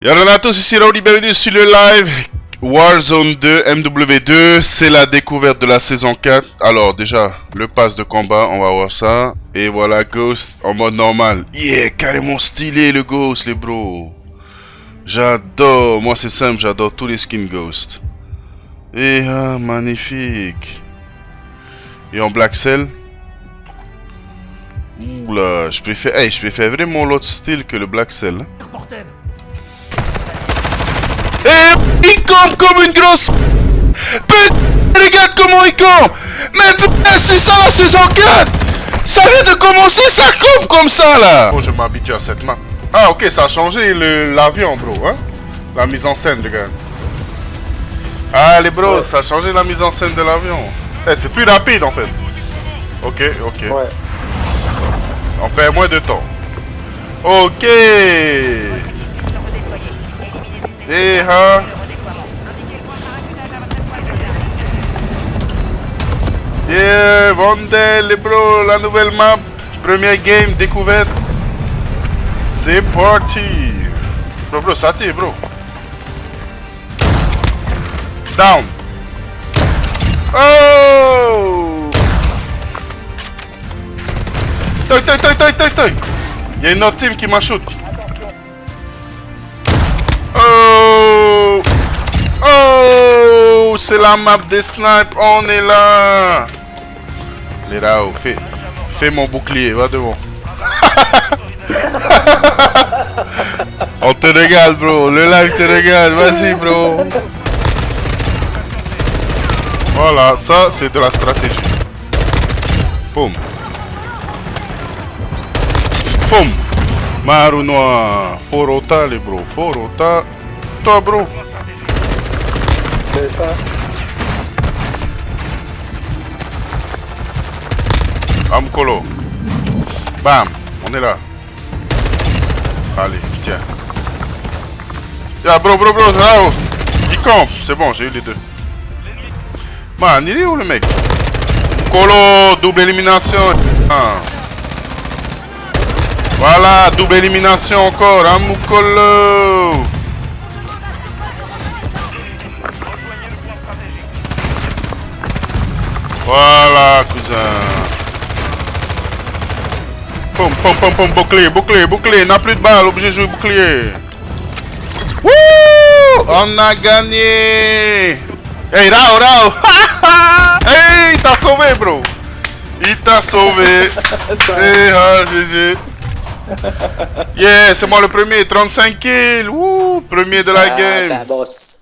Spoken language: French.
Y'a à tous, ici Raouli, bienvenue sur le live Warzone 2, MW2, c'est la découverte de la saison 4. Alors déjà, le pass de combat, on va voir ça. Et voilà Ghost en mode normal. Yeah, carrément stylé le Ghost les bros. J'adore, moi c'est simple, j'adore tous les skins Ghost. Et ah, magnifique. Et en Black Cell. Oula, je préfère vraiment l'autre style que le Black Cell. Hein. Et il campe comme une grosse... Putain, regarde comment il campe. Mais putain, c'est ça en saison 4. Ça vient de commencer, ça campe comme ça là. Oh, je m'habitue à cette map. Ah ok, ça a changé l'avion bro, hein. La mise en scène, regarde. Ah les bros, ouais. Ça a changé la mise en scène de l'avion. Eh, c'est plus rapide en fait. Ok. Ouais. On perd moins de temps. Ok. Et ha. Yeah, Vandel, les bros, la nouvelle map. Première game, découverte. C'est parti. Bro, ça tire, bro. Down. Oh. Toy. Il y a une autre team qui m'a shoot. Oh, c'est la map des snipes, on est là. Les Rao, fais mon bouclier, va devant. On te régale bro, le live te régale, vas-y bro. Voilà, ça c'est de la stratégie. Boum. Boum. Maru noir, Forota les bro, Forota. Toi bro. C'est ça. Amkolo. Bam, on est là. Allez, tiens. Ya bro, là-haut. Il campe, c'est bon, j'ai eu les deux. Man, il est où le mec? Colo, double élimination. Ah. Voilà, double élimination encore, Amkolo. Voilà, cousin. Pom, bouclier. N'a plus de balles, obligé de jouer bouclier. Wouh! On a gagné! Hey, Rao! Hey, il t'a sauvé, bro! Il t'a sauvé! Hey, ah, GG! Yeah, c'est moi le premier, 35 kills! Wouh! Premier de la game! Boss.